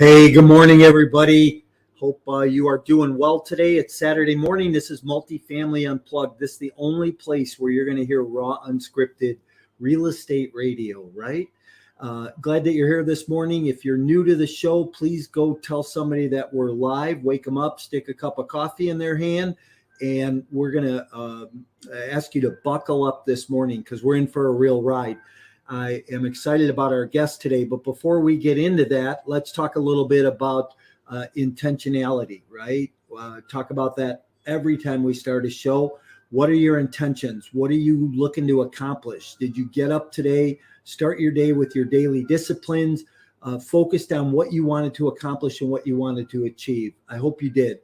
Hey, good morning, everybody. Hope you are doing well today. It's Saturday morning. This is Multifamily Unplugged. This is the only place where you're going to hear raw, unscripted real estate radio, right? Glad that you're here this morning. If you're new to the show, please go tell somebody that we're live. Wake them up, stick a cup of coffee in their hand, and we're going to ask you to buckle up this morning because we're in for a real ride. I am excited about our guest today, but before we get into that, let's talk a little bit about intentionality, right? Talk about that every time we start a show. What are your intentions? What are you looking to accomplish? Did you get up today, start your day with your daily disciplines, focused on what you wanted to accomplish and what you wanted to achieve? I hope you did.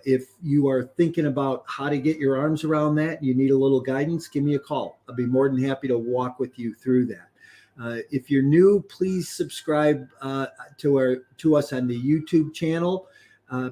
If you are thinking about how to get your arms around that, you need a little guidance, give me a call. I'll be more than happy to walk with you through that. If you're new, please subscribe to us on the YouTube channel.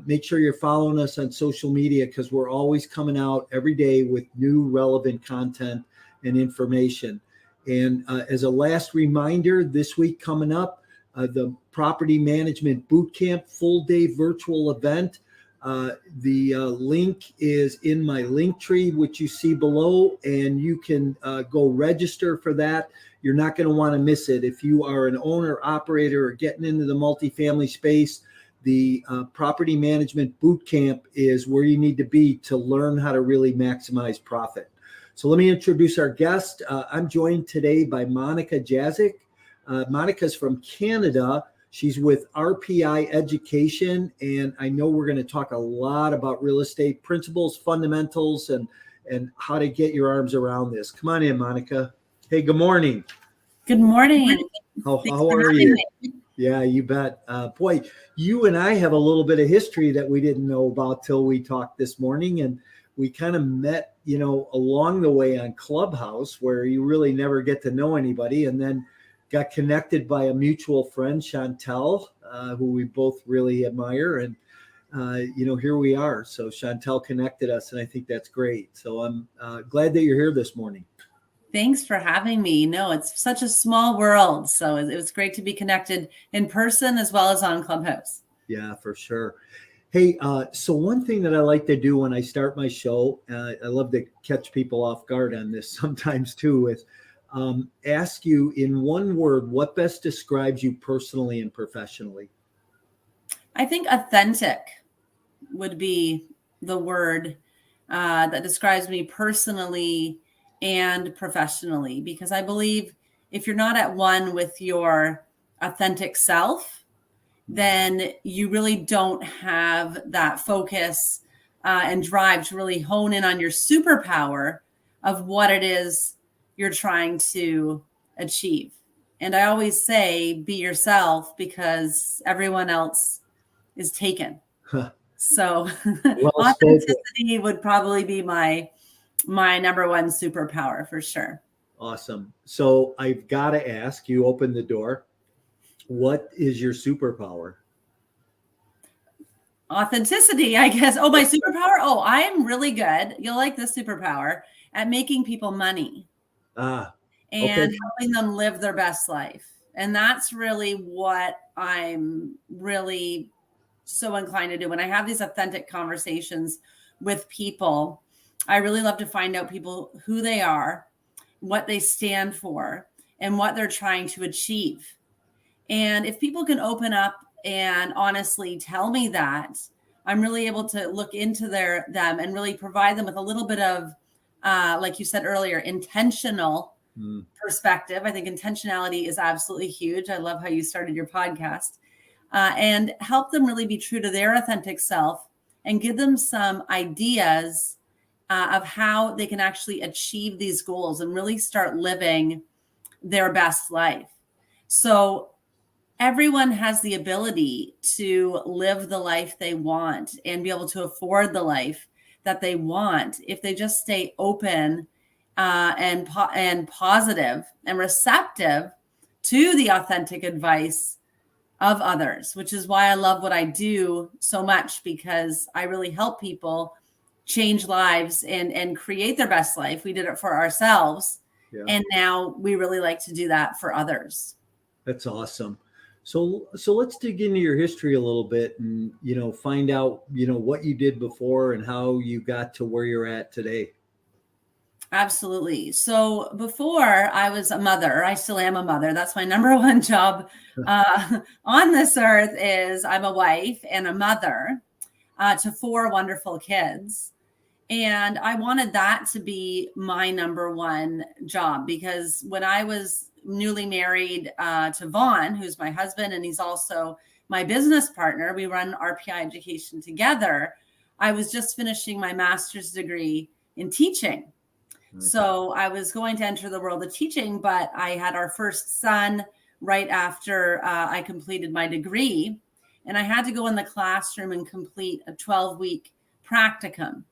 Make sure you're following us on social media because we're always coming out every day with new relevant content and information. And as a last reminder, this week coming up, the Property Management Bootcamp full-day virtual event. The link is in my link tree, which you see below, and you can go register for that. You're not going to want to miss it. If you are an owner, operator, or getting into the multifamily space, the Property Management Bootcamp is where you need to be to learn how to really maximize profit. So let me introduce our guest. I'm joined today by Monika Jazic. Monika's from Canada. She's with RPI Education, and I know we're going to talk a lot about real estate principles, fundamentals, and how to get your arms around this. Come on in, Monika. Hey, good morning. Good morning. How are you? Yeah, you bet. Boy, you and I have a little bit of history that we didn't know about till we talked this morning, and we kind of met, along the way on Clubhouse, where you really never get to know anybody, and then got connected by a mutual friend, Chantel, who we both really admire. And, here we are. So Chantel connected us, and I think that's great. So I'm glad that you're here this morning. Thanks for having me. No, it's such a small world. So it was great to be connected in person as well as on Clubhouse. Yeah, for sure. Hey, so one thing that I like to do when I start my show, I love to catch people off guard on this sometimes too, is ask you in one word, what best describes you personally and professionally? I think authentic would be the word that describes me personally and professionally, because I believe if you're not at one with your authentic self, then you really don't have that focus and drive to really hone in on your superpower of what it is you're trying to achieve. And I always say, be yourself, because everyone else is taken. Huh. So Well authenticity would probably be my number one superpower for sure. Awesome. So I've got to ask, you opened the door. What is your superpower? Authenticity, I guess. Oh, my superpower? Oh, I am really good. You'll like this superpower at making people money. And helping them live their best life. And that's really what I'm really so inclined to do. When I have these authentic conversations with people, I really love to find out people who they are, what they stand for, and what they're trying to achieve. And if people can open up and honestly tell me that, I'm really able to look into them and really provide them with a little bit of, like you said earlier, intentional perspective. I think intentionality is absolutely huge. I love how you started your podcast, and help them really be true to their authentic self and give them some ideas of how they can actually achieve these goals and really start living their best life. So everyone has the ability to live the life they want and be able to afford the life that they want if they just stay open and positive and receptive to the authentic advice of others, which is why I love what I do so much, because I really help people change lives and create their best life. We did it for ourselves. Yeah. And now we really like to do that for others. That's awesome. So let's dig into your history a little bit and, find out, what you did before and how you got to where you're at today. Absolutely. So before I was a mother, I still am a mother. That's my number one job on this earth is I'm a wife and a mother to 4 wonderful kids. And I wanted that to be my number one job because when I was newly married to Vaughn, who's my husband, and he's also my business partner, we run RPI Education together. I was just finishing my master's degree in teaching. So I was going to enter the world of teaching, but I had our first son right after I completed my degree. And I had to go in the classroom and complete a 12-week practicum.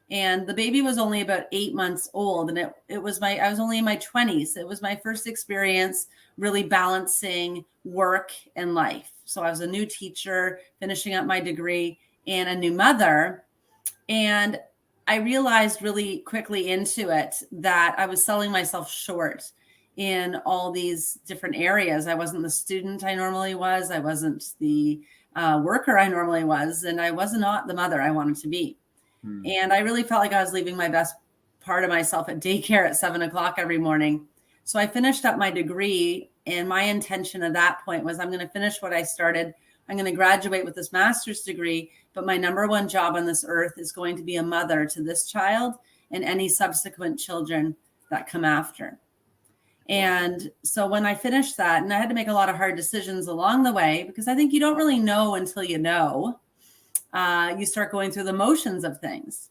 And the baby was only about 8 months old. And I was only in my 20s. It was my first experience really balancing work and life. So I was a new teacher, finishing up my degree, and a new mother. And I realized really quickly into it that I was selling myself short in all these different areas. I wasn't the student I normally was. I wasn't the worker I normally was. And I was not the mother I wanted to be. And I really felt like I was leaving my best part of myself at daycare at 7 o'clock every morning. So I finished up my degree. And my intention at that point was I'm going to finish what I started. I'm going to graduate with this master's degree, but my number one job on this earth is going to be a mother to this child and any subsequent children that come after. And so when I finished that, and I had to make a lot of hard decisions along the way, because I think you don't really know until you know, you start going through the motions of things.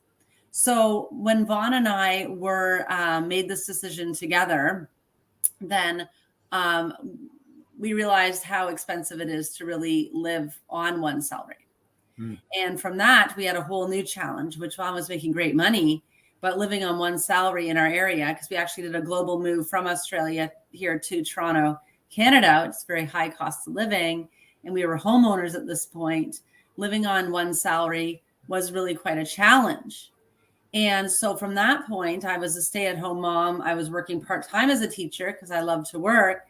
So when Vaughn and I were made this decision together, then we realized how expensive it is to really live on one salary. And from that, we had a whole new challenge, which Vaughn was making great money, but living on one salary in our area, because we actually did a global move from Australia here to Toronto, Canada. It's very high cost of living. And we were homeowners at this point. Living on one salary was really quite a challenge. And so from that point, I was a stay-at-home mom. I was working part-time as a teacher because I love to work.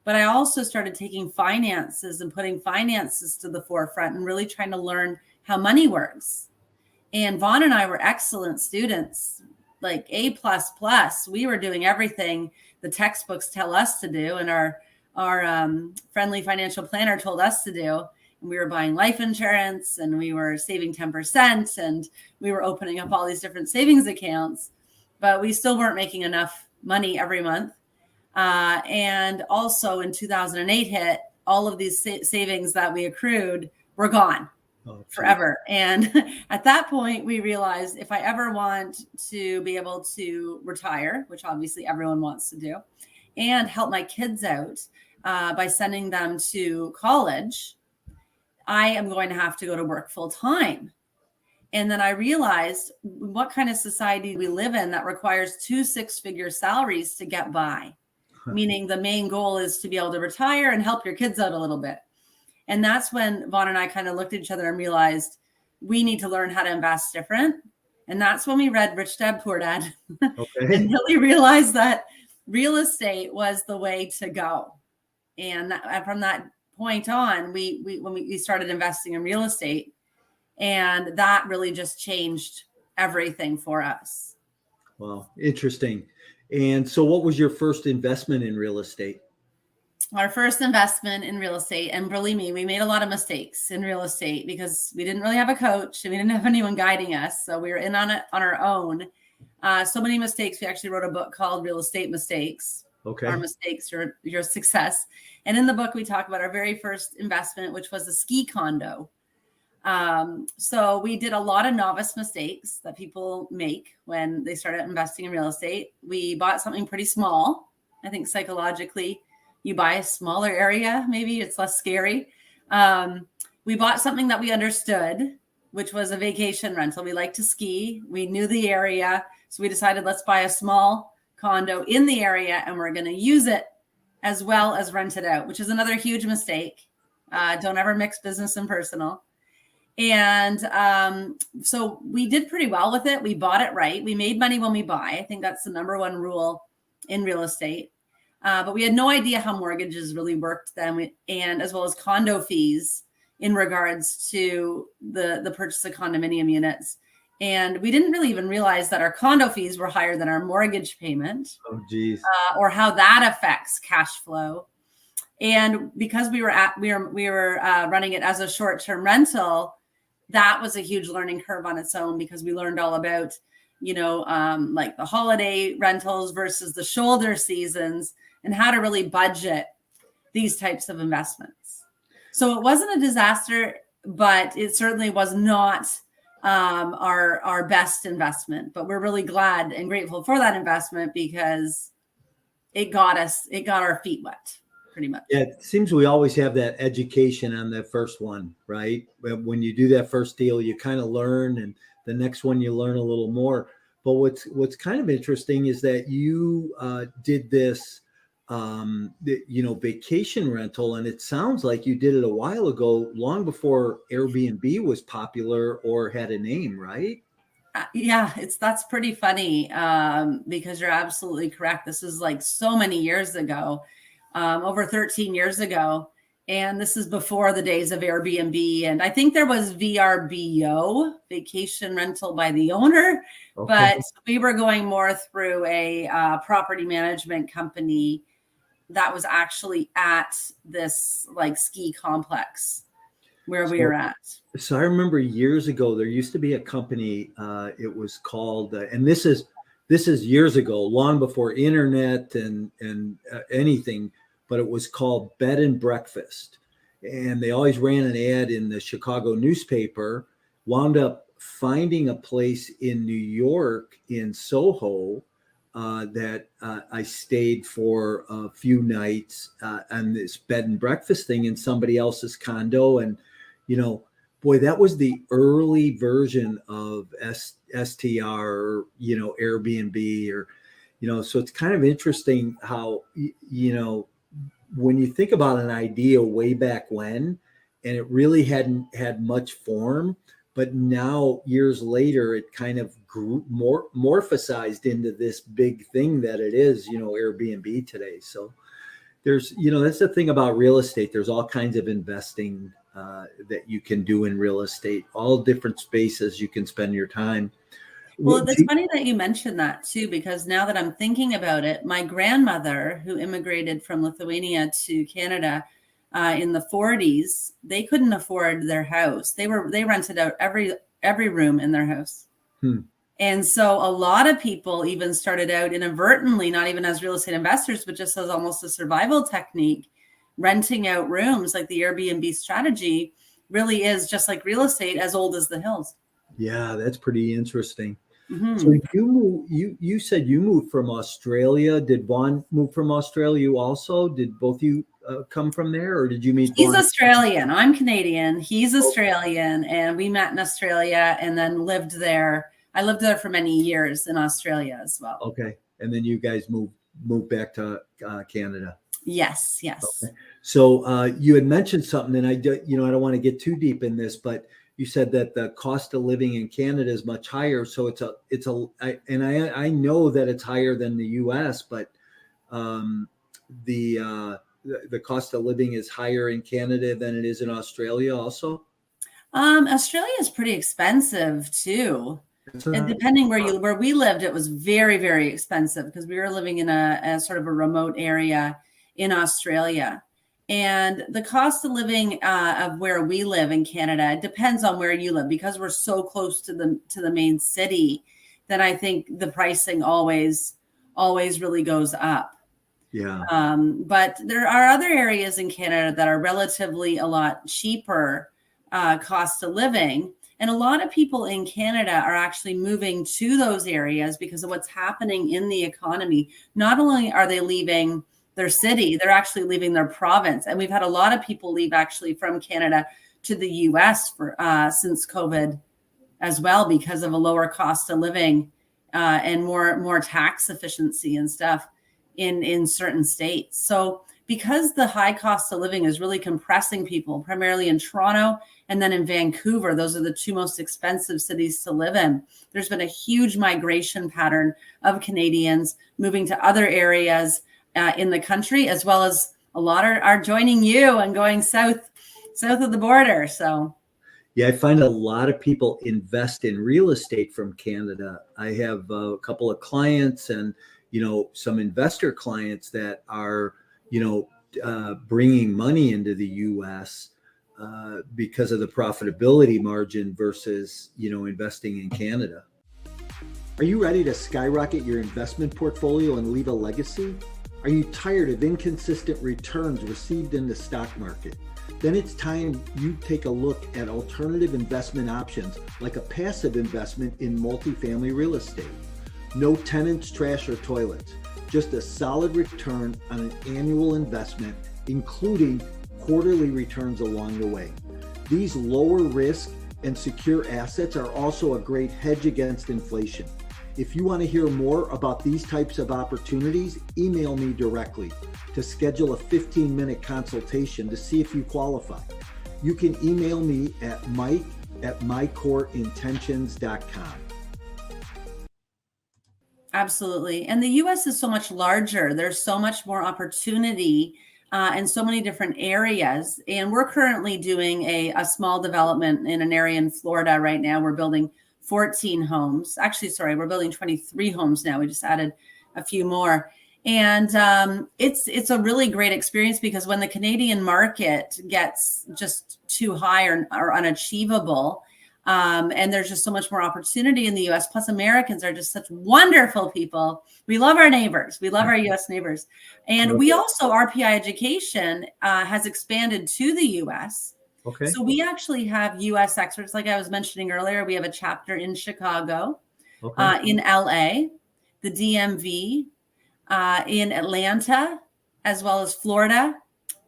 But I also started taking finances and putting finances to the forefront and really trying to learn how money works. And Vaughn and I were excellent students, like A++. We were doing everything the textbooks tell us to do, and our friendly financial planner told us to do. And we were buying life insurance, and we were saving 10%, and we were opening up all these different savings accounts, but we still weren't making enough money every month. And also in 2008 hit, all of these savings that we accrued were gone forever. And at that point, we realized if I ever want to be able to retire, which obviously everyone wants to do, and help my kids out by sending them to college, I am going to have to go to work full time. And then I realized what kind of society we live in that requires 2 6-figure salaries to get by. Meaning the main goal is to be able to retire and help your kids out a little bit. And that's when Vaughn and I kind of looked at each other and realized we need to learn how to invest different. And that's when we read Rich Dad, Poor Dad and really realized that real estate was the way to go. And from that point on, we started investing in real estate, and that really just changed everything for us. Wow, interesting. And so what was your first investment in real estate? Our first investment in real estate, and believe me, we made a lot of mistakes in real estate because we didn't really have a coach and we didn't have anyone guiding us. So we were in on it on our own. So many mistakes. We actually wrote a book called Real Estate Mistakes. Okay. Our mistakes, your success. And in the book, we talk about our very first investment, which was a ski condo. So we did a lot of novice mistakes that people make when they start investing in real estate. We bought something pretty small. I think psychologically, you buy a smaller area, maybe it's less scary. We bought something that we understood, which was a vacation rental. We like to ski. We knew the area. So we decided let's buy a small condo in the area and we're going to use it as well as rent it out, which is another huge mistake. Don't ever mix business and personal. And so we did pretty well with it. We bought it right. We made money when we buy. I think that's the number one rule in real estate. But we had no idea how mortgages really worked then, and as well as condo fees in regards to the purchase of condominium units. And we didn't really even realize that our condo fees were higher than our mortgage payment. Oh, geez. Or how that affects cash flow. And because we were running it as a short-term rental, that was a huge learning curve on its own, because we learned all about, like the holiday rentals versus the shoulder seasons and how to really budget these types of investments. So it wasn't a disaster, but it certainly was not our best investment. But we're really glad and grateful for that investment, because it got our feet wet, pretty much. Yeah, it seems we always have that education on that first one, right? When you do that first deal, you kind of learn, and the next one you learn a little more. But what's kind of interesting is that you did this, vacation rental, and it sounds like you did it a while ago, long before Airbnb was popular or had a name, right? Yeah, that's pretty funny, because you're absolutely correct. This is like so many years ago, over 13 years ago. And this is before the days of Airbnb. And I think there was VRBO, vacation rental by the owner, okay. But we were going more through a property management company that was actually at this like ski complex where we were at. So I remember years ago, there used to be a company, it was called, and this is years ago, long before internet and anything, but it was called Bed and Breakfast. And they always ran an ad in the Chicago newspaper, wound up finding a place in New York in Soho that I stayed for a few nights on this bed and breakfast thing in somebody else's condo. And, boy, that was the early version of STR, or, Airbnb, or, so it's kind of interesting how, when you think about an idea way back when, and it really hadn't had much form, but now years later, it kind of grew morphosized into this big thing that it is, Airbnb today. So there's, that's the thing about real estate. There's all kinds of investing that you can do in real estate, all different spaces you can spend your time. Well, it's funny that you mentioned that too, because now that I'm thinking about it, my grandmother, who immigrated from Lithuania to Canada in the 40s, they couldn't afford their house. They rented out every room in their house. And so a lot of people even started out inadvertently, not even as real estate investors, but just as almost a survival technique, renting out rooms. Like the Airbnb strategy really is just like real estate, as old as the hills. Yeah, that's pretty interesting. Mm-hmm. So you said you moved from Australia. Did Vaughn move from Australia also? Did both you come from there, or did you meet He's Vaughn? Australian. I'm Canadian. He's Australian, and we met in Australia and then lived there. I lived there for many years in Australia as well. Okay. And then you guys moved back to Canada. Yes. Okay. So you had mentioned something, and I don't want to get too deep in this, but you said that the cost of living in Canada is much higher. So I know that it's higher than the US, but the cost of living is higher in Canada than it is in Australia also. Australia is pretty expensive too. And depending where we lived, it was very, very expensive, because we were living in a sort of a remote area in Australia. And the cost of living of where we live in Canada, it depends on where you live, because we're so close to the main city, that I think the pricing always really goes up. Yeah. But there are other areas in Canada that are relatively a lot cheaper cost of living. And a lot of people in Canada are actually moving to those areas because of what's happening in the economy. Not only are they leaving their city, they're actually leaving their province. And we've had a lot of people leave actually from Canada to the US since COVID as well, because of a lower cost of living and more tax efficiency and stuff in certain states. So because the high cost of living is really compressing people, primarily in Toronto and then in Vancouver, those are the two most expensive cities to live in. There's been a huge migration pattern of Canadians moving to other areas in the country, as well as a lot are joining you and going south of the border. So yeah, I find a lot of people invest in real estate from Canada. I have a couple of clients and, some investor clients that are, bringing money into the U.S. Because of the profitability margin versus, investing in Canada. Are you ready to skyrocket your investment portfolio and leave a legacy? Are you tired of inconsistent returns received in the stock market? Then it's time you take a look at alternative investment options like a passive investment in multifamily real estate. No tenants, trash, or toilets, just a solid return on an annual investment, including quarterly returns along the way. These lower risk and secure assets are also a great hedge against inflation. If you want to hear more about these types of opportunities, email me directly to schedule a 15-minute consultation to see if you qualify. You can email me at mike@mycoreintentions.com. Absolutely. And the US is so much larger. There's so much more opportunity in so many different areas. And we're currently doing a small development in an area in Florida right now. We're building 14 homes. Actually, sorry, we're building 23 homes now. We just added a few more. And it's a really great experience because when the Canadian market gets just too high or unachievable, and there's just so much more opportunity in the US, plus Americans are just such wonderful people. We love our neighbors. We love our US neighbors. And we also, RPI Education has expanded to the US. Okay. So we actually have US experts, like I was mentioning earlier. We have a chapter in Chicago, in LA, the DMV, in Atlanta, as well as Florida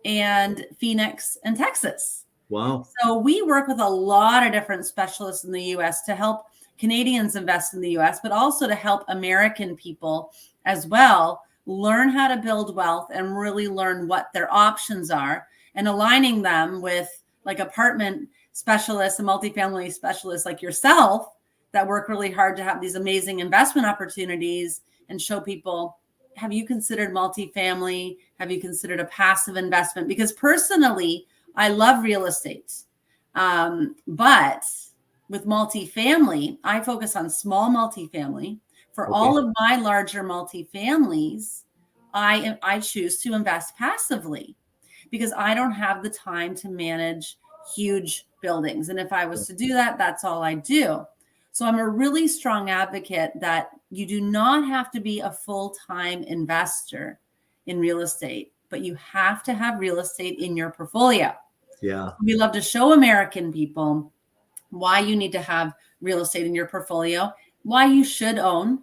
and Phoenix and Texas. Wow. So we work with a lot of different specialists in the US to help Canadians invest in the US, but also to help American people as well learn how to build wealth and really learn what their options are, and aligning them with like apartment specialists and multifamily specialists like yourself that work really hard to have these amazing investment opportunities and show people, have you considered multifamily? Have you considered a passive investment? Because personally, I love real estate. But with multifamily, I focus on small multifamily. For all of my larger multifamilies, I choose to invest passively because I don't have the time to manage huge buildings. And if I was to do that, that's all I do. So I'm a really strong advocate that you do not have to be a full-time investor in real estate, but you have to have real estate in your portfolio. Yeah. We love to show American people why you need to have real estate in your portfolio, why you should own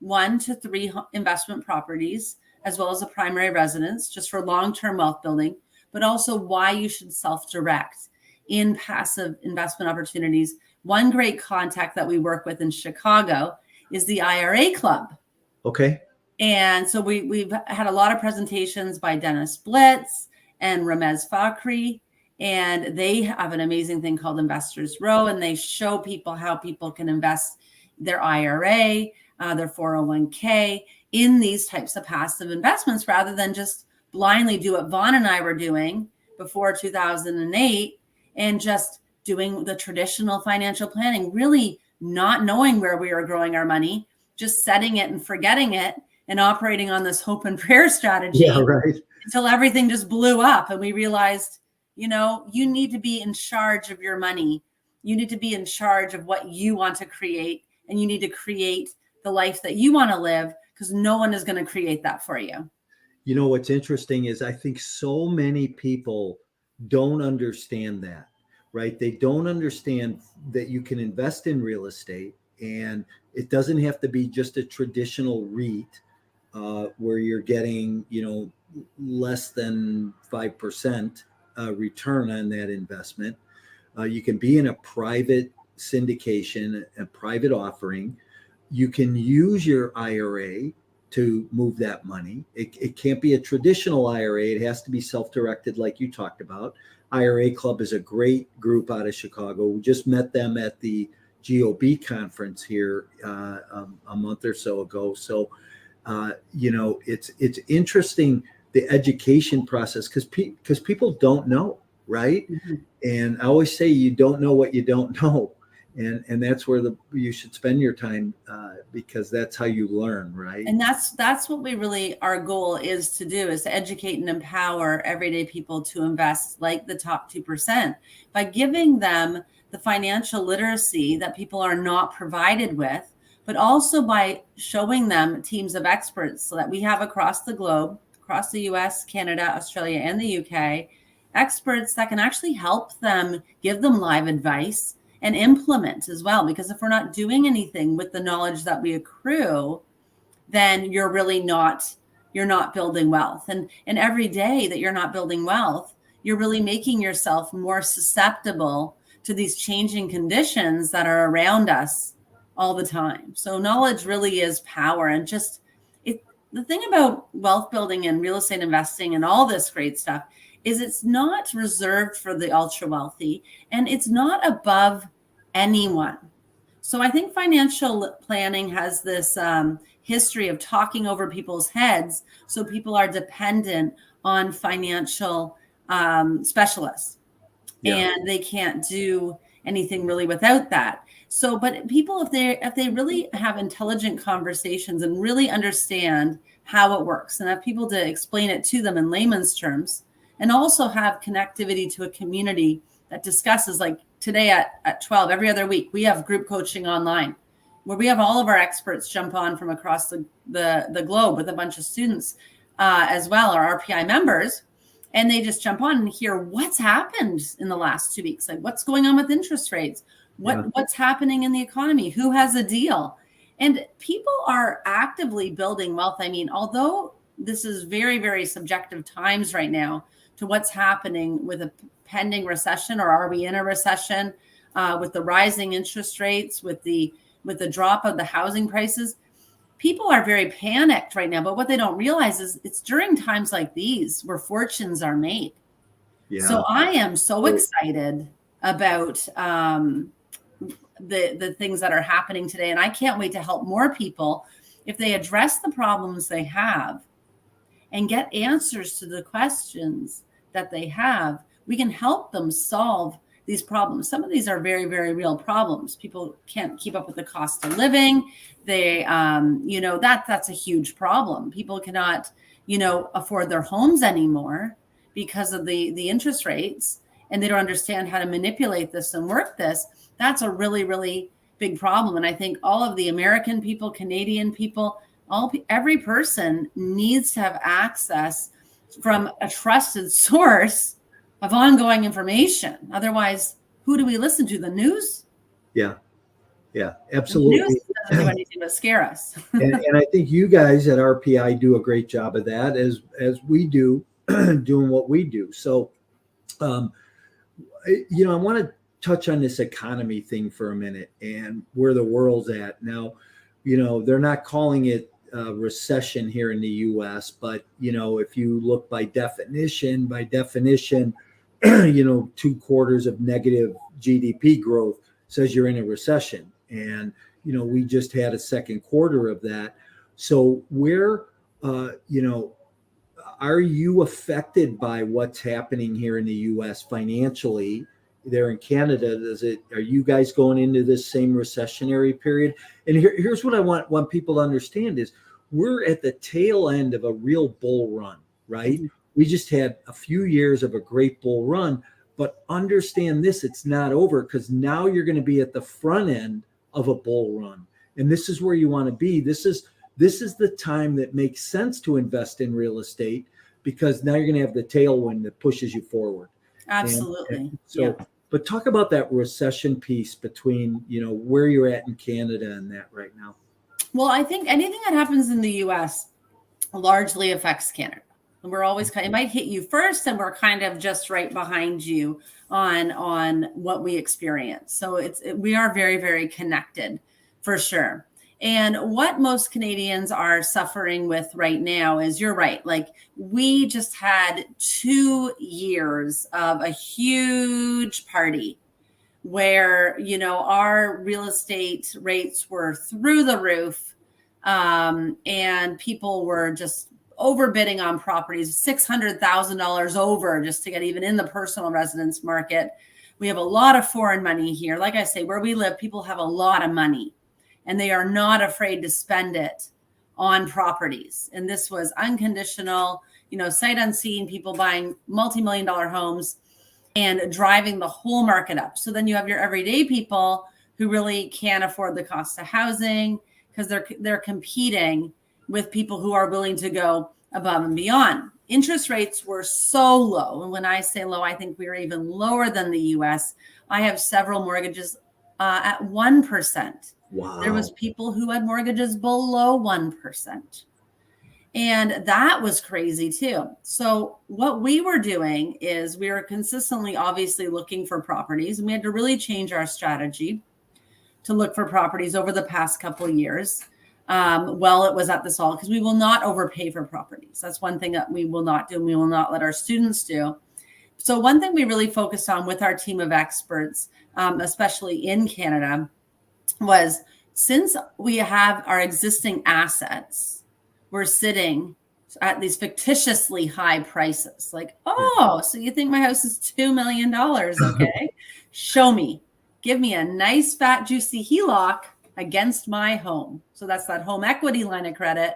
1 to 3 investment properties, as well as a primary residence, just for long-term wealth building, but also why you should self-direct in passive investment opportunities. One great contact that we work with in Chicago is the IRA Club. Okay. And so we've had a lot of presentations by Dennis Blitz and Ramez Fakhri, and they have an amazing thing called Investors Row, and they show people how people can invest their IRA, their 401k in these types of passive investments rather than just blindly do what Vaughn and I were doing before 2008 and just doing the traditional financial planning, really not knowing where we were growing our money, just setting it and forgetting it and operating on this hope and prayer strategy. Yeah, right. Until everything just blew up and we realized, you need to be in charge of your money. You need to be in charge of what you want to create, and you need to create the life that you want to live because no one is going to create that for you. What's interesting is I think so many people don't understand that, right? They don't understand that you can invest in real estate and it doesn't have to be just a traditional REIT where you're getting, less than 5% return on that investment. You can be in a private syndication, a private offering. You can use your IRA to move that money. It can't be a traditional IRA. It has to be self-directed like you talked about. IRA Club is a great group out of Chicago. We just met them at the GOB conference here a month or so ago. So it's interesting, the education process, because people don't know, right? Mm-hmm. And I always say you don't know what you don't know, and that's where you should spend your time, because that's how you learn, right? And that's what we really, our goal is to do, is to educate and empower everyday people to invest like the top 2% by giving them the financial literacy that people are not provided with, but also by showing them teams of experts so that we have across the globe, across the US, Canada, Australia, and the UK, experts that can actually help them, give them live advice and implement as well. Because if we're not doing anything with the knowledge that we accrue, then you're really you're not building wealth. And every day that you're not building wealth, you're really making yourself more susceptible to these changing conditions that are around us all the time. So knowledge really is power. And just the thing about wealth building and real estate investing and all this great stuff is it's not reserved for the ultra wealthy, and it's not above anyone. So I think financial planning has this history of talking over people's heads. So people are dependent on financial specialists, and they can't do anything really without that. So, but people, if they really have intelligent conversations and really understand how it works, and have people to explain it to them in layman's terms, and also have connectivity to a community that discusses, like today at 12, every other week, we have group coaching online where we have all of our experts jump on from across the globe with a bunch of students as well, our RPI members. And they just jump on and hear what's happened in the last 2 weeks. Like what's going on with interest rates, what's happening in the economy, who has a deal. And people are actively building wealth. I mean, although this is very, very subjective times right now to what's happening with a pending recession, or are we in a recession, with the rising interest rates, with the drop of the housing prices, people are very panicked right now. But what they don't realize is it's during times like these where fortunes are made. Yeah. So I am so excited about the things that are happening today. And I can't wait to help more people if they address the problems they have and get answers to the questions that they have. We can help them solve these problems. Some of these are very, very real problems. People can't keep up with the cost of living. They, that's a huge problem. People cannot, afford their homes anymore because of the interest rates, and they don't understand how to manipulate this and work this. That's a really, really big problem. And I think all of the American people, Canadian people, every person needs to have access from a trusted source of ongoing information. Otherwise, who do we listen to? The news? Yeah, absolutely. The news doesn't do anything but scare us. and I think you guys at RPI do a great job of that, as we do, doing what we do. So, I want to touch on this economy thing for a minute and where the world's at now. They're not calling it recession here in the U.S., but if you look by definition, 2 quarters of negative GDP growth says you're in a recession, and we just had a second quarter of that. So where are you affected by what's happening here in the U.S. financially? There in Canada, are you guys going into this same recessionary period? And here's what I want people to understand is we're at the tail end of a real bull run, right? Mm-hmm. We just had a few years of a great bull run, but understand this, it's not over, because now you're going to be at the front end of a bull run. And this is where you want to be. This is the time that makes sense to invest in real estate, because now you're going to have the tailwind that pushes you forward. Absolutely. And so, but talk about that recession piece between, where you're at in Canada and that right now. Well, I think anything that happens in the U.S. largely affects Canada. We're always it might hit you first, and we're kind of just right behind you on what we experience. So we are very, very connected for sure. And what most Canadians are suffering with right now is, you're right, like we just had 2 years of a huge party where, our real estate rates were through the roof. And people were just overbidding on properties, $600,000 over just to get even in the personal residence market. We have a lot of foreign money here. Like I say, where we live, people have a lot of money and they are not afraid to spend it on properties. And this was unconditional, sight unseen, people buying multi-million-dollar homes and driving the whole market up. So then you have your everyday people who really can't afford the cost of housing because they're competing with people who are willing to go above and beyond. Interest rates were so low. And when I say low, I think we were even lower than the US. I have several mortgages at 1%. Wow. There was people who had mortgages below 1%. And that was crazy too. So what we were doing is we were consistently, obviously, looking for properties, and we had to really change our strategy to look for properties over the past couple of years. While it was at this all, because we will not overpay for properties. That's one thing that we will not do, and we will not let our students do. So one thing we really focused on with our team of experts, especially in Canada, was since we have our existing assets, we're sitting at these fictitiously high prices. Like, oh, so you think my house is $2 million? Okay, show me. Give me a nice, fat, juicy HELOC against my home. So that's that home equity line of credit.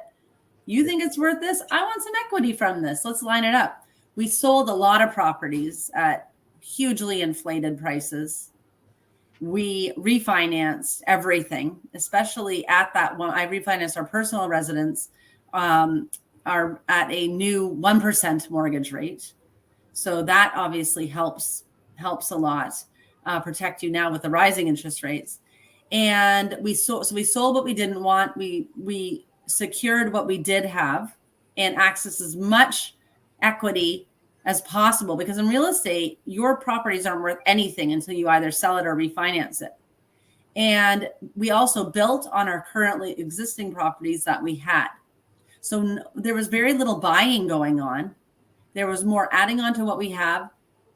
You think it's worth this? I want some equity from this. Let's line it up. We sold a lot of properties at hugely inflated prices. We refinanced everything, especially at that one. I refinanced our personal residence are at a new 1% mortgage rate. So that obviously helps a lot, protect you now with the rising interest rates. And we sold what we didn't want. We secured what we did have and access as much equity as possible, because in real estate, your properties aren't worth anything until you either sell it or refinance it. And we also built on our currently existing properties that we had. So there was very little buying going on. There was more adding on to what we have,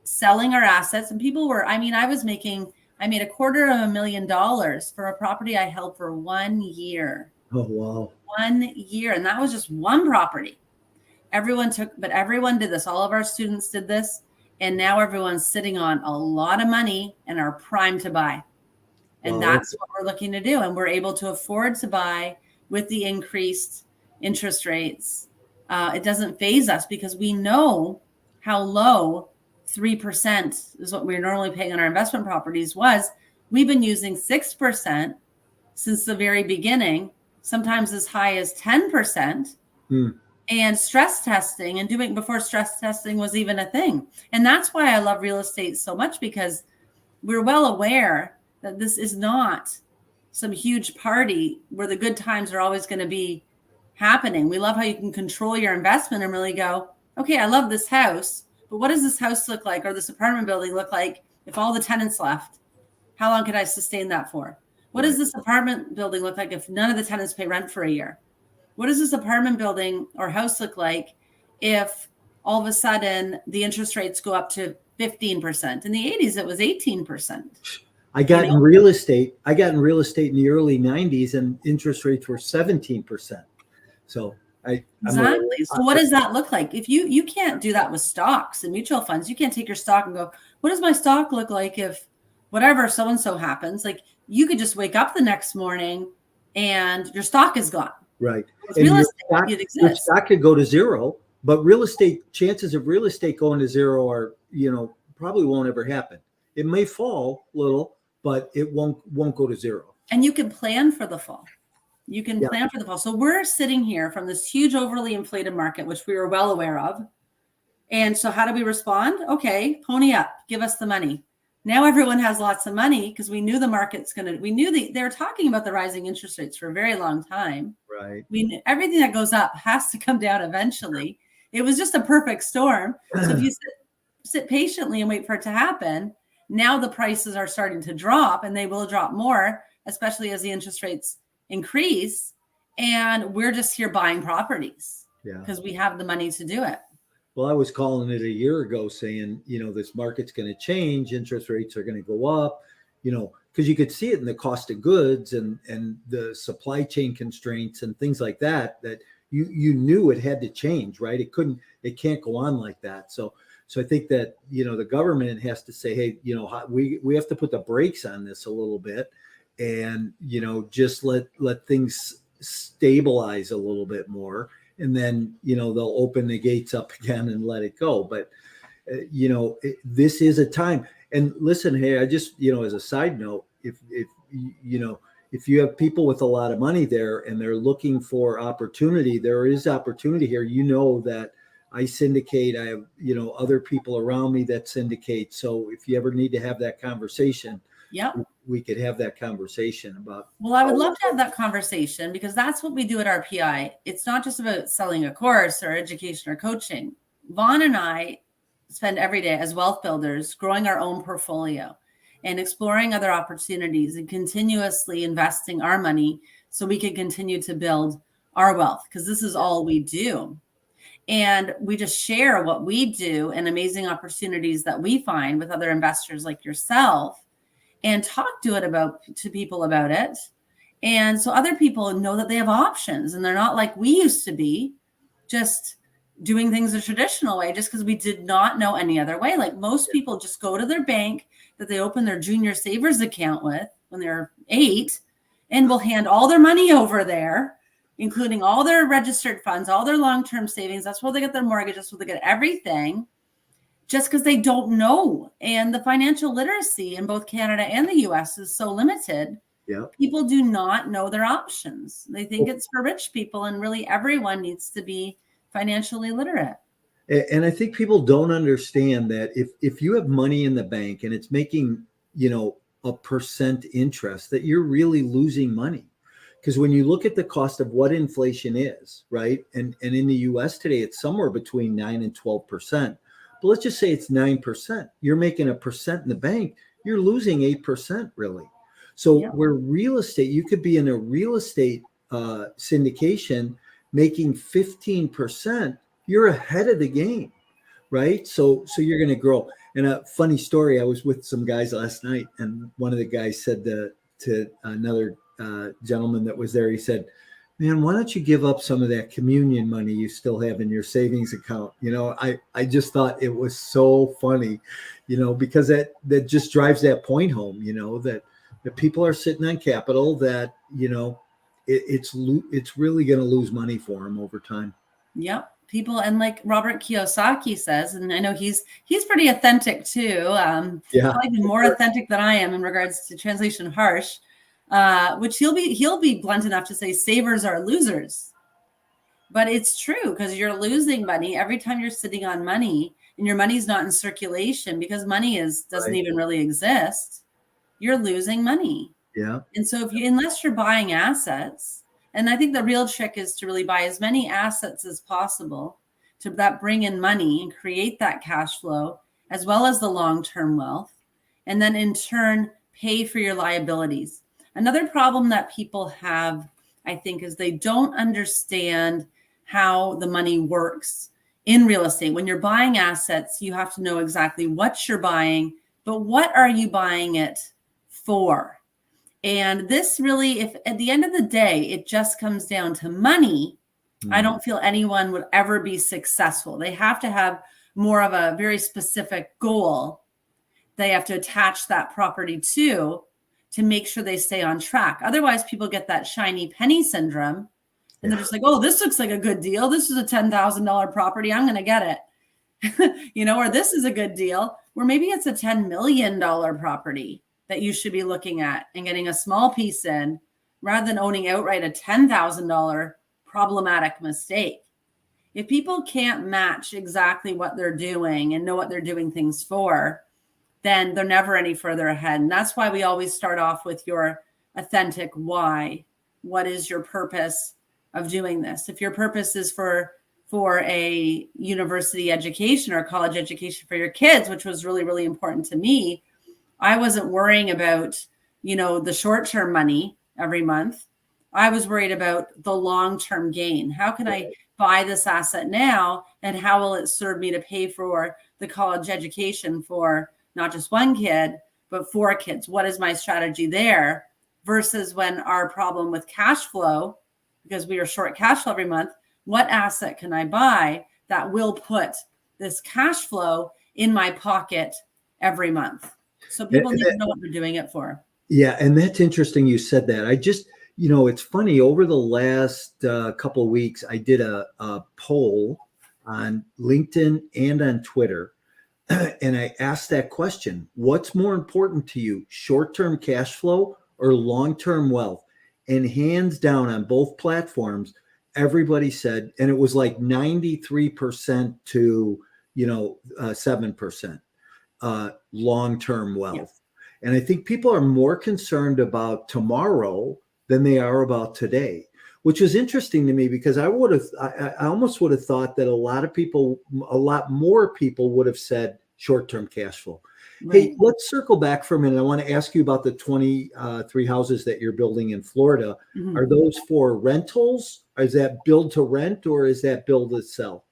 selling our assets. And people were, I made $250,000 for a property I held for 1 year. Oh, wow. 1 year. And that was just one property. Everyone did this. All of our students did this. And now everyone's sitting on a lot of money and are primed to buy. And that's what we're looking to do. And we're able to afford to buy with the increased interest rates. It doesn't faze us because we know how low 3% is what we're normally paying on our investment properties was. We've been using 6% since the very beginning, sometimes as high as 10%. And stress testing and doing before stress testing was even a thing. And that's why I love real estate so much, because we're well aware that this is not some huge party where the good times are always going to be happening. We love how you can control your investment and really go, okay, I love this house, but what does this house look like, or this apartment building look like if all the tenants left? How long could I sustain that for? What does this apartment building look like if none of the tenants pay rent for a year? What does this apartment building or house look like if all of a sudden the interest rates go up to 15%? In the 80s, it was 18%. I got in real estate in the early 90s, and interest rates were 17%. So exactly. So what does that look like? If you can't do that with stocks and mutual funds, you can't take your stock and go, what does my stock look like if whatever so-and-so happens? Like, you could just wake up the next morning and your stock is gone. Right. Real estate, your stock could go to zero, but chances of real estate going to zero are, probably won't ever happen. It may fall a little, but it won't go to zero. And you can plan for the fall. Plan for the fall. So we're sitting here from this huge overly inflated market, which we were well aware of. And so how do we respond? Okay, pony up, give us the money. Now everyone has lots of money because we knew the market's they were talking about the rising interest rates for a very long time. Right. Everything that goes up has to come down eventually. It was just a perfect storm. So if you sit patiently and wait for it to happen, now the prices are starting to drop, and they will drop more, especially as the interest rates increase. And we're just here buying properties because we have the money to do it. Well, I was calling it a year ago saying, this market's going to change. Interest rates are going to go up. because you could see it in the cost of goods and the supply chain constraints and things like that, that you knew it had to change, right? It can't go on like that. So I think that, the government has to say, hey, we have to put the brakes on this a little bit, and, just let things stabilize a little bit more. And then, they'll open the gates up again and let it go. But, this is a time. And listen, hey, I just, as a side note, if you have people with a lot of money there and they're looking for opportunity, there is opportunity here. That I syndicate. I have, other people around me that syndicate. So if you ever need to have that conversation, we could have that conversation about. Well, I would love to have that conversation, because that's what we do at RPI. It's not just about selling a course or education or coaching. Vaughn and I spend every day as wealth builders growing our own portfolio and exploring other opportunities and continuously investing our money so we can continue to build our wealth, because this is all we do. And we just share what we do and amazing opportunities that we find with other investors like yourself, and talk to people about it. And so other people know that they have options, and they're not like we used to be, just doing things the traditional way, just because we did not know any other way. Like most people just go to their bank that they open their junior savers account with when they're 8, and will hand all their money over there, including all their registered funds, all their long-term savings. That's where they get their mortgage. That's where they get everything, just because they don't know. And the financial literacy in both Canada and the US is so limited. Yeah. People do not know their options. They think it's for rich people, and really everyone needs to be financially literate. And I think people don't understand that if you have money in the bank and it's making, a percent interest, that you're really losing money. Because when you look at the cost of what inflation is, right? And in the US today, it's somewhere between 9 and 12%. But let's just say it's 9%. You're making 1% in the bank. You're losing 8%, really. So where real estate, you could be in a real estate syndication making 15%, you're ahead of the game, right? So you're going to grow. And a funny story, I was with some guys last night, and one of the guys said to another gentleman that was there, he said, man, why don't you give up some of that communion money you still have in your savings account? I just thought it was so funny, because that just drives that point home, that people are sitting on capital that, it's really going to lose money for them over time. Yep. People, and like Robert Kiyosaki says, and I know he's pretty authentic too. Probably more authentic than I am in regards to translation harsh. Which he'll be blunt enough to say savers are losers. But it's true, because you're losing money every time you're sitting on money, and your money's not in circulation, because money doesn't even really exist. You're losing money. Yeah. And so unless you're buying assets, and I think the real trick is to really buy as many assets as possible that bring in money and create that cash flow, as well as the long-term wealth, and then in turn pay for your liabilities. Another problem that people have, I think, is they don't understand how the money works in real estate. When you're buying assets, you have to know exactly what you're buying, but what are you buying it for? And this really, if at the end of the day, it just comes down to money, I don't feel anyone would ever be successful. They have to have more of a very specific goal they have to attach that property to make sure they stay on track. Otherwise, people get that shiny penny syndrome, and they're just like, oh, this looks like a good deal. This is a $10,000 property. I'm going to get it. Or this is a good deal, where maybe it's a $10 million property that you should be looking at and getting a small piece in, rather than owning outright a $10,000 problematic mistake. If people can't match exactly what they're doing and know what they're doing things for, then they're never any further ahead. And that's why we always start off with your authentic why. What is your purpose of doing this? If your purpose is for a university education or college education for your kids, which was really, really important to me, I wasn't worrying about, the short-term money every month. I was worried about the long-term gain. How can I buy this asset now, and how will it serve me to pay for the college education for not just one kid, but 4 kids. What is my strategy there? Versus when our problem with cash flow, because we are short cash flow every month, what asset can I buy that will put this cash flow in my pocket every month? So people need to know what they're doing it for. Yeah. And that's interesting you said that. I just, it's funny, over the last couple of weeks, I did a poll on LinkedIn and on Twitter. And I asked that question: what's more important to you, short-term cash flow or long-term wealth? And hands down on both platforms, everybody said, and it was like 93% to 7% long-term wealth. Yes. And I think people are more concerned about tomorrow than they are about today, which is interesting to me, because I almost would have thought that a lot more people would have said short-term cash flow. Right. Hey, let's circle back for a minute. I want to ask you about the 23 houses that you're building in Florida. Mm-hmm. Are those for rentals? Is that build to rent, or is that build to sell?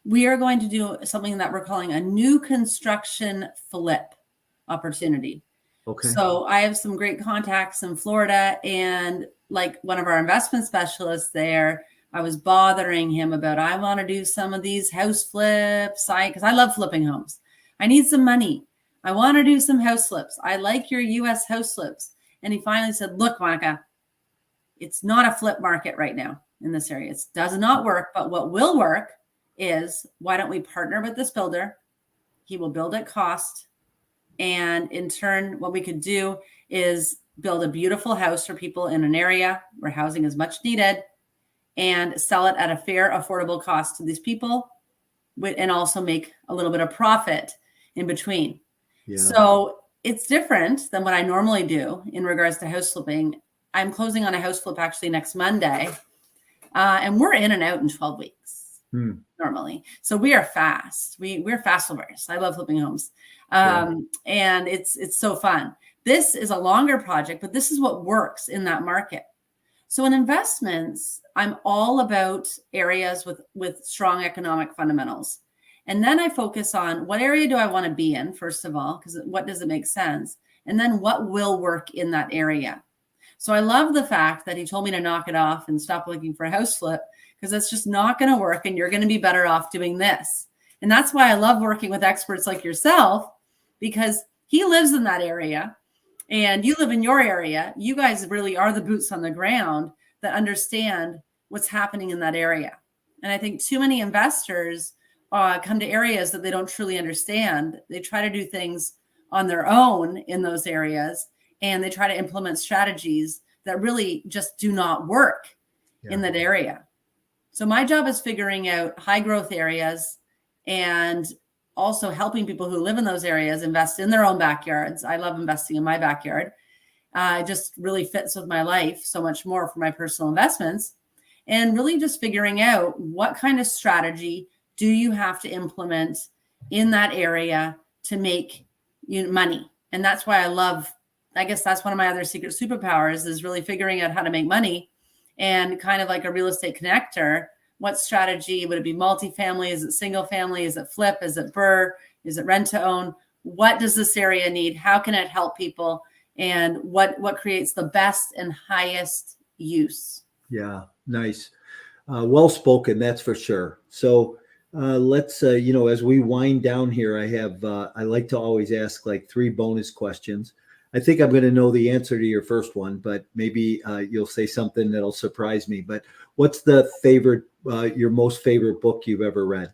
We are going to do something that we're calling a new construction flip opportunity. Okay. So I have some great contacts in Florida, and like one of our investment specialists there, I was bothering him about, I want to do some of these house flips. Because I love flipping homes. I need some money. I want to do some house flips. I like your US house flips. And he finally said, look, Monika, it's not a flip market right now in this area. It does not work. But what will work is, why don't we partner with this builder? He will build at cost. And in turn, what we could do is build a beautiful house for people in an area where housing is much needed, and sell it at a fair, affordable cost to these people, and also make a little bit of profit in between. Yeah. So it's different than what I normally do in regards to house flipping. I'm closing on a house flip actually next Monday, and we're in and out in 12 weeks normally. So we are fast. We're fast flippers. I love flipping homes. And it's so fun. This is a longer project, but this is what works in that market. So in investments, I'm all about areas with strong economic fundamentals. And then I focus on, what area do I want to be in, first of all, because what does it make sense? And then what will work in that area? So I love the fact that he told me to knock it off and stop looking for a house flip, because it's just not going to work, and you're going to be better off doing this. And that's why I love working with experts like yourself, because he lives in that area and you live in your area. You guys really are the boots on the ground that understand what's happening in that area. And I think too many investors come to areas that they don't truly understand. They try to do things on their own in those areas, and they try to implement strategies that really just do not work in that area. So my job is figuring out high growth areas, and also helping people who live in those areas invest in their own backyards. I love investing in my backyard. It just really fits with my life so much more for my personal investments, and really just figuring out what kind of strategy do you have to implement in that area to make money. And that's why I guess that's one of my other secret superpowers, is really figuring out how to make money. And kind of like a real estate connector, what strategy would it be? Multifamily? Is it single family? Is it flip? Is it BRRRR? Is it rent to own? What does this area need? How can it help people? And what creates the best and highest use? Yeah, nice. Well spoken, that's for sure. So let's, as we wind down here, I like to always ask like 3 bonus questions. I think I'm going to know the answer to your first one, but maybe you'll say something that'll surprise me. But what's your most favorite book you've ever read?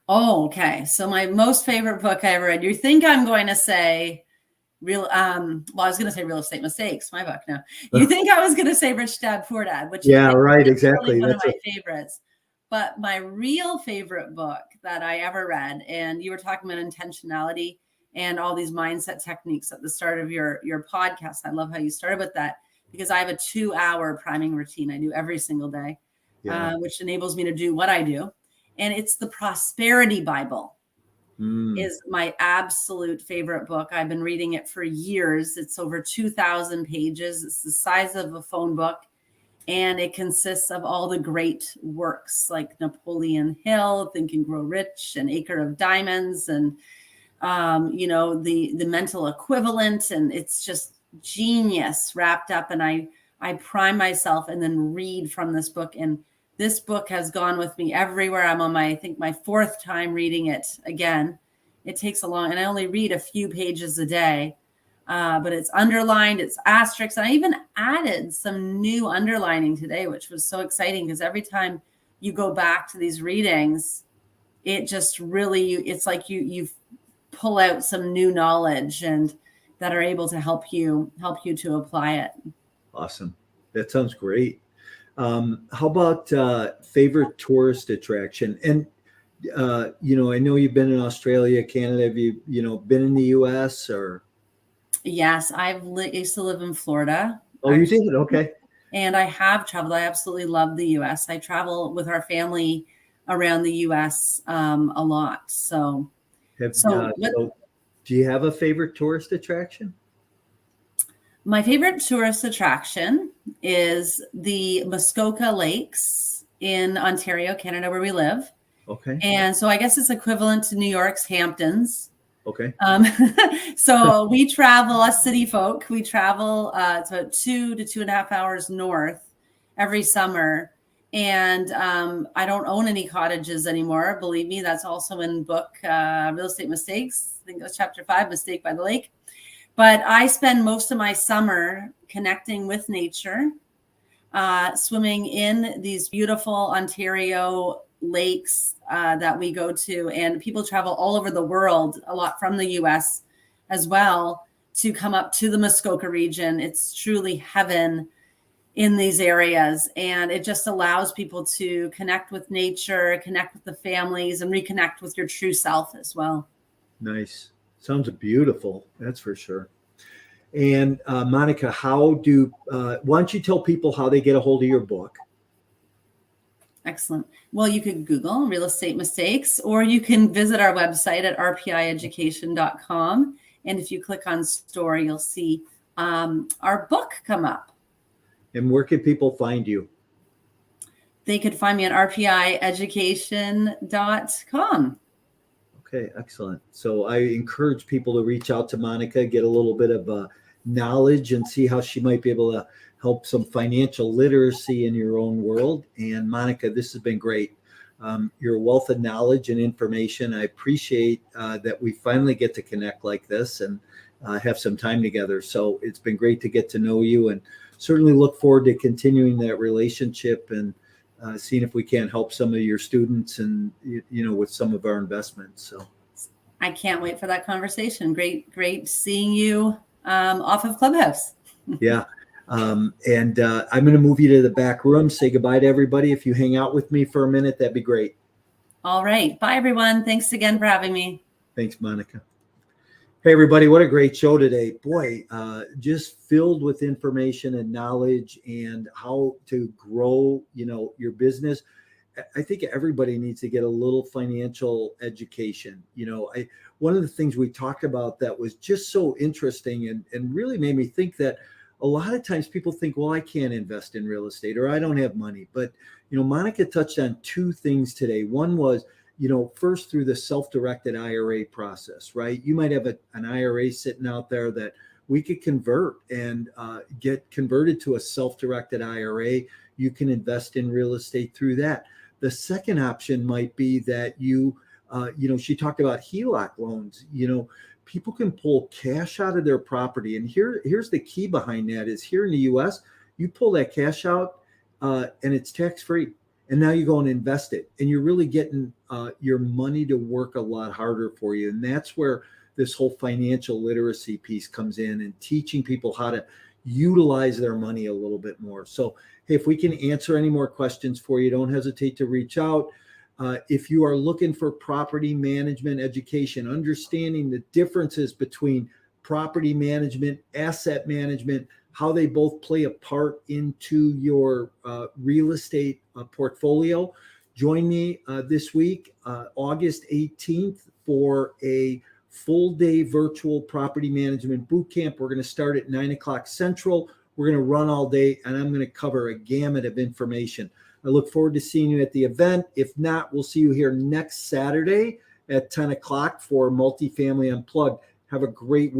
Oh, okay. So my most favorite book I ever read, you think I'm going to say I was going to say Real Estate Mistakes, my book. No, you think I was going to say Rich Dad, Poor Dad, which right, exactly. Really one of my favorites. But my real favorite book that I ever read, and you were talking about intentionality and all these mindset techniques at the start of your podcast. I love how you started with that, because I have a 2-hour priming routine I do every single day, which enables me to do what I do. And it's the Prosperity Bible. Is my absolute favorite book. I've been reading it for years. It's over 2,000 pages. It's the size of a phone book. And it consists of all the great works like Napoleon Hill, Think and Grow Rich, and Acre of Diamonds, and the mental equivalent, and it's just genius wrapped up. And I prime myself and then read from this book. And this book has gone with me everywhere. I'm on I think my fourth time reading it again. It takes and I only read a few pages a day, but it's underlined, it's asterisks. And I even added some new underlining today, which was so exciting because every time you go back to these readings, it just really, it's like you pull out some new knowledge and that are able to help you to apply it. Awesome. That sounds great. How about favorite tourist attraction? And, I know you've been in Australia, Canada. Have you, been in the US or? Yes, used to live in Florida. Oh, you did? Okay. And I have traveled. I absolutely love the US. I travel with our family around the US a lot. So, do you have a favorite tourist attraction? My favorite tourist attraction is the Muskoka Lakes in Ontario, Canada, where we live. Okay. And so I guess it's equivalent to New York's Hamptons. Okay. So we travel, us city folk, it's about 2 to 2.5 hours north every summer. And I don't own any cottages anymore. Believe me, that's also in book Real Estate Mistakes. I think it was chapter 5, Mistake by the Lake. But I spend most of my summer connecting with nature, swimming in these beautiful Ontario lakes that we go to. And people travel all over the world, a lot from the US as well, to come up to the Muskoka region. It's truly heaven in these areas. And it just allows people to connect with nature, connect with the families, and reconnect with your true self as well. Nice. Sounds beautiful. That's for sure. And Monika, why don't you tell people how they get a hold of your book? Excellent. Well, you could Google Real Estate Mistakes, or you can visit our website at rpieducation.com. And if you click on store, you'll see our book come up. And where can people find you? They could find me at rpieducation.com. Okay, excellent. So I encourage people to reach out to Monika, get a little bit of knowledge and see how she might be able to help some financial literacy in your own world. And Monika, this has been great. You're a wealth of knowledge and information. I appreciate that we finally get to connect like this and have some time together. So it's been great to get to know you, and certainly look forward to continuing that relationship and seeing if we can help some of your students and, with some of our investments. So I can't wait for that conversation. Great seeing you off of Clubhouse. Yeah. And I'm going to move you to the back room. Say goodbye to everybody. If you hang out with me for a minute, that'd be great. All right. Bye, everyone. Thanks again for having me. Thanks, Monika. Hey, everybody. What a great show today. Boy, just filled with information and knowledge and how to grow, your business. I think everybody needs to get a little financial education. One of the things we talked about that was just so interesting and really made me think that a lot of times people think, well, I can't invest in real estate or I don't have money. But, Monika touched on two things today. One was, first through the self-directed IRA process, right? You might have an IRA sitting out there that we could convert and get converted to a self-directed IRA. You can invest in real estate through that. The second option might be that she talked about HELOC loans. People can pull cash out of their property. And here's the key behind that is here in the US, you pull that cash out and it's tax-free. And now you go and invest it. And you're really getting your money to work a lot harder for you. And that's where this whole financial literacy piece comes in and teaching people how to utilize their money a little bit more. So, hey, if we can answer any more questions for you, don't hesitate to reach out. If you are looking for property management education, understanding the differences between property management, asset management, how they both play a part into your real estate portfolio, join me this week, August 18th, for a full day virtual property management boot camp. We're going to start at 9:00 Central. We're going to run all day, and I'm going to cover a gamut of information. I look forward to seeing you at the event. If not, we'll see you here next Saturday at 10 o'clock for Multifamily Unplugged. Have a great week.